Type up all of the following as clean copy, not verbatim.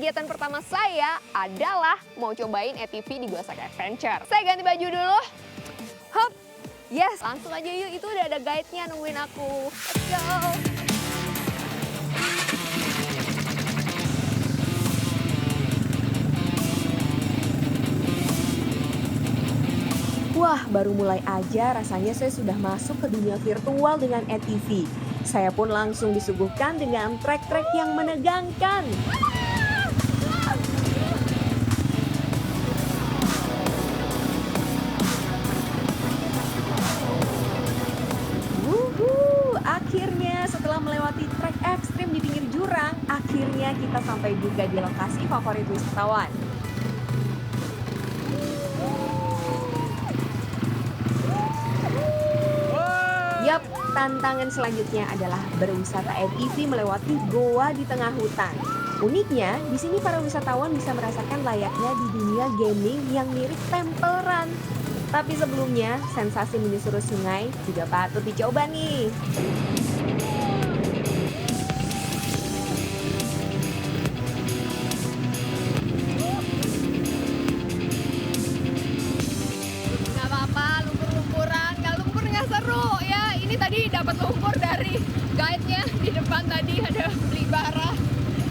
kegiatan pertama saya adalah mau cobain ATV di Guasak Adventure. Saya ganti baju dulu. Hop. Yes, langsung aja yuk. Itu udah ada guide-nya nungguin aku. Let's go. Wah, baru mulai aja rasanya saya sudah masuk ke dunia virtual dengan ATV. Saya pun langsung disuguhkan dengan trek-trek yang menegangkan. Akhirnya setelah melewati trek ekstrim di pinggir jurang, akhirnya kita sampai juga di lokasi favorit wisatawan. Yap, tantangan selanjutnya adalah berwisata ATV melewati goa di tengah hutan. Uniknya, di sini para wisatawan bisa merasakan layaknya di dunia gaming yang mirip Temple Run. Tapi sebelumnya, sensasi menyusuri sungai juga patut dicoba nih. Gak apa-apa, lumpur-lumpuran. Kalau lumpur nggak seru ya. Ini tadi dapat lumpur dari guide-nya di depan tadi ada beli bara.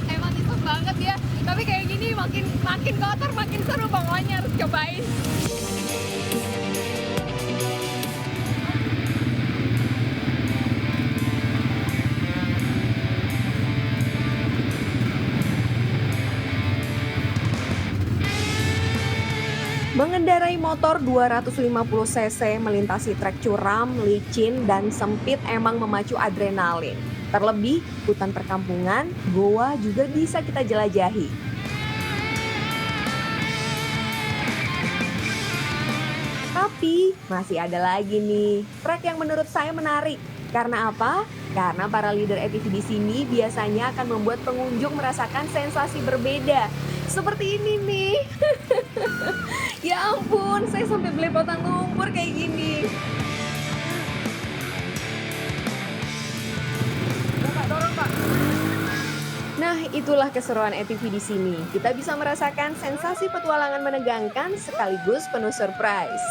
Emang itu banget ya. Tapi kayak gini makin kotor makin seru, pokoknya harus cobain. Mengendarai motor 250 cc melintasi trek curam, licin, dan sempit emang memacu adrenalin. Terlebih, hutan perkampungan, goa juga bisa kita jelajahi. Tapi, masih ada lagi nih, trek yang menurut saya menarik. Karena apa? Karena para leader ATV di sini biasanya akan membuat pengunjung merasakan sensasi berbeda. Seperti ini nih. Ya ampun, saya sampai belepotan lumpur kayak gini. Bapak, dorong, Pak. Nah, itulah keseruan ATV di sini. Kita bisa merasakan sensasi petualangan menegangkan sekaligus penuh surprise.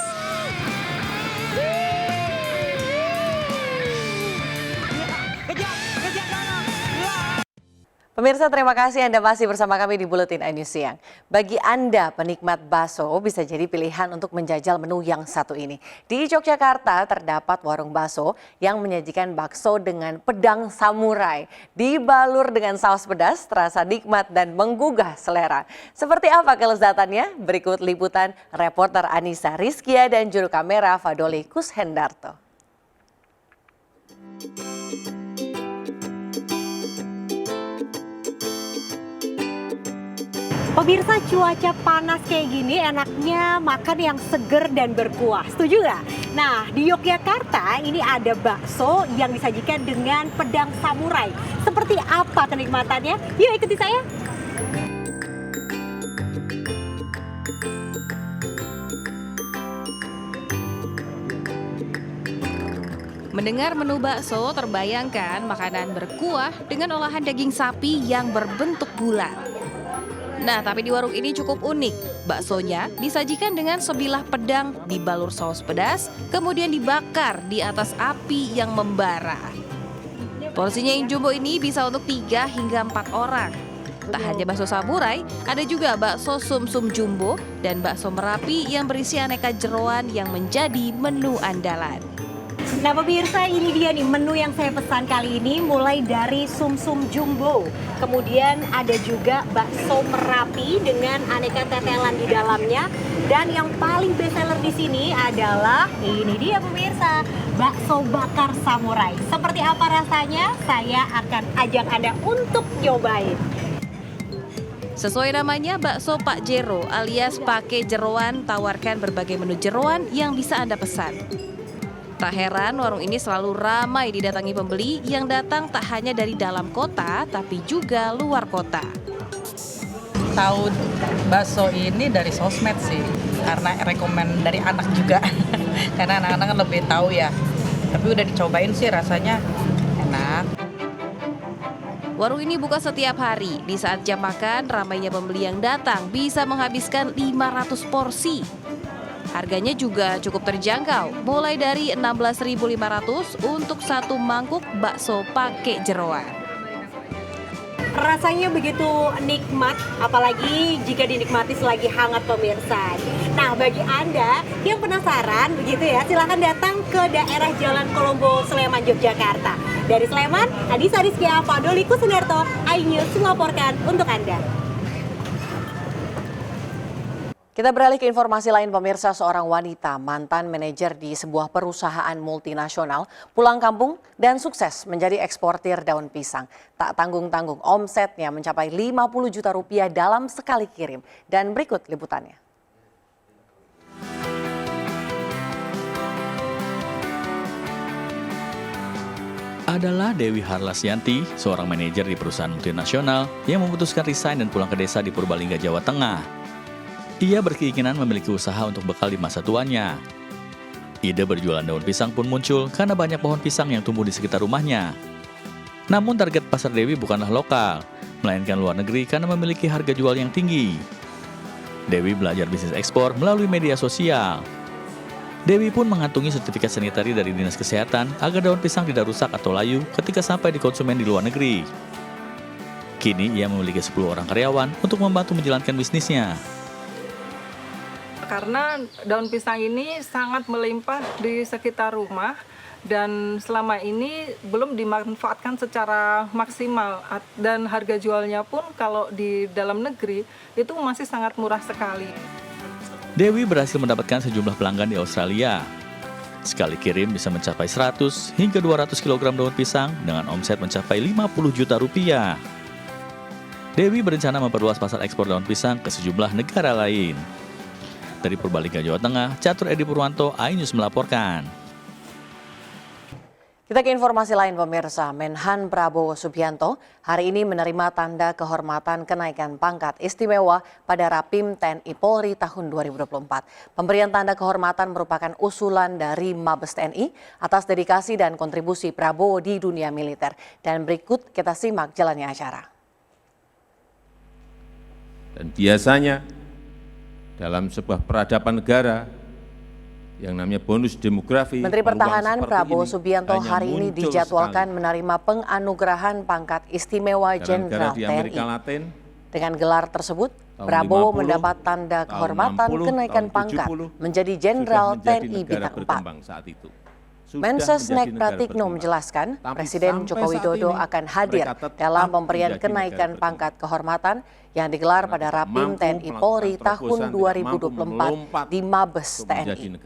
Pemirsa, terima kasih Anda masih bersama kami di Buletin iNews Siang. Bagi Anda penikmat bakso bisa jadi pilihan untuk menjajal menu yang satu ini. Di Yogyakarta terdapat warung bakso yang menyajikan bakso dengan pedang samurai. Dibalur dengan saus pedas, terasa nikmat dan menggugah selera. Seperti apa kelezatannya? Berikut liputan reporter Anissa Rizkia dan juru kamera Fadoli Kushendarto. Pemirsa, cuaca panas kayak gini enaknya makan yang seger dan berkuah. Setuju nggak? Nah, di Yogyakarta ini ada bakso yang disajikan dengan pedang samurai. Seperti apa kenikmatannya? Yuk ikuti saya. Mendengar menu bakso, terbayangkan makanan berkuah dengan olahan daging sapi yang berbentuk bulat. Nah, tapi di warung ini cukup unik. Baksonya disajikan dengan sebilah pedang dibalur saus pedas, kemudian dibakar di atas api yang membara. Porsinya yang jumbo ini bisa untuk 3 hingga 4 orang. Tak hanya bakso samurai, ada juga bakso sum-sum jumbo dan bakso Merapi yang berisi aneka jeroan yang menjadi menu andalan. Nah pemirsa, ini dia nih menu yang saya pesan kali ini, mulai dari sum-sum jumbo. Kemudian ada juga bakso Merapi dengan aneka tetelan di dalamnya. Dan yang paling best seller di sini adalah ini dia pemirsa, bakso bakar samurai. Seperti apa rasanya? Saya akan ajak Anda untuk nyobain. Sesuai namanya, bakso Pak Jero alias pakai jeroan tawarkan berbagai menu jeroan yang bisa Anda pesan. Tak heran warung ini selalu ramai didatangi pembeli yang datang tak hanya dari dalam kota, tapi juga luar kota. Tahu bakso ini dari sosmed sih, karena rekomen dari anak juga. Karena anak-anak kan lebih tahu ya. Tapi udah dicobain sih rasanya enak. Warung ini buka setiap hari. Di saat jam makan, ramainya pembeli yang datang bisa menghabiskan 500 porsi. Harganya juga cukup terjangkau, mulai dari 16.500 untuk satu mangkuk bakso pakai jeroan. Rasanya begitu nikmat, apalagi jika dinikmati selagi hangat pemirsa. Nah, bagi Anda yang penasaran begitu ya, silahkan datang ke daerah Jalan Kolombo, Sleman, Yogyakarta. Dari Sleman, Adisa Rizkia, Fadoliku Sundarto, iNews melaporkan untuk Anda. Kita beralih ke informasi lain pemirsa, seorang wanita mantan manajer di sebuah perusahaan multinasional pulang kampung dan sukses menjadi eksportir daun pisang. Tak tanggung-tanggung omsetnya mencapai 50 juta rupiah dalam sekali kirim. Dan berikut liputannya. Adalah Dewi Harlasyanti, seorang manajer di perusahaan multinasional yang memutuskan resign dan pulang ke desa di Purbalingga, Jawa Tengah. Ia berkeinginan memiliki usaha untuk bekal di masa tuanya. Ide berjualan daun pisang pun muncul karena banyak pohon pisang yang tumbuh di sekitar rumahnya. Namun target pasar Dewi bukanlah lokal, melainkan luar negeri karena memiliki harga jual yang tinggi. Dewi belajar bisnis ekspor melalui media sosial. Dewi pun mengantungi sertifikat sanitari dari Dinas Kesehatan agar daun pisang tidak rusak atau layu ketika sampai di konsumen di luar negeri. Kini ia memiliki 10 orang karyawan untuk membantu menjalankan bisnisnya. Karena daun pisang ini sangat melimpah di sekitar rumah dan selama ini belum dimanfaatkan secara maksimal dan harga jualnya pun kalau di dalam negeri itu masih sangat murah sekali. Dewi berhasil mendapatkan sejumlah pelanggan di Australia. Sekali kirim bisa mencapai 100 hingga 200 kg daun pisang dengan omset mencapai 50 juta rupiah. Dewi berencana memperluas pasar ekspor daun pisang ke sejumlah negara lain. Dari Purbalingga, Jawa Tengah, Catur Edi Purwanto, iNews melaporkan. Kita ke informasi lain pemirsa, Menhan Prabowo Subianto hari ini menerima tanda kehormatan kenaikan pangkat istimewa pada Rapim TNI Polri tahun 2024. Pemberian tanda kehormatan merupakan usulan dari Mabes TNI atas dedikasi dan kontribusi Prabowo di dunia militer. Dan berikut kita simak jalannya acara. Dan biasanya dalam sebuah peradaban negara yang namanya bonus demografi. Menteri Pertahanan Prabowo Subianto hari ini dijadwalkan menerima penganugerahan pangkat istimewa Jenderal TNI. Dengan gelar tersebut, Prabowo mendapat tanda kehormatan kenaikan pangkat menjadi Jenderal TNI Bintang 4. Mensesnek Pratikno menjelaskan, Presiden Joko Widodo akan hadir dalam pemberian kenaikan pangkat kehormatan yang digelar pada Rapim TNI Polri tahun 2024 di Mabes TNI.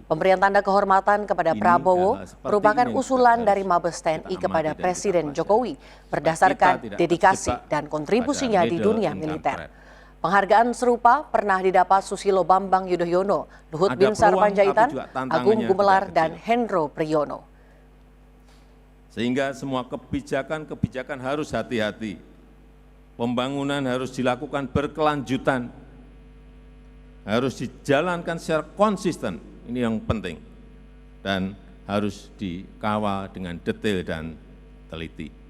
Pemberian tanda kehormatan kepada Prabowo merupakan usulan dari Mabes TNI kepada Presiden Jokowi berdasarkan dedikasi dan kontribusinya di dunia militer. Penghargaan serupa pernah didapat Susilo Bambang Yudhoyono, Luhut Binsar Panjaitan, Agung Gumelar, dan Hendro Priyono. Sehingga semua kebijakan harus hati-hati. Pembangunan harus dilakukan berkelanjutan, harus dijalankan secara konsisten, ini yang penting, dan harus dikawal dengan detail dan teliti.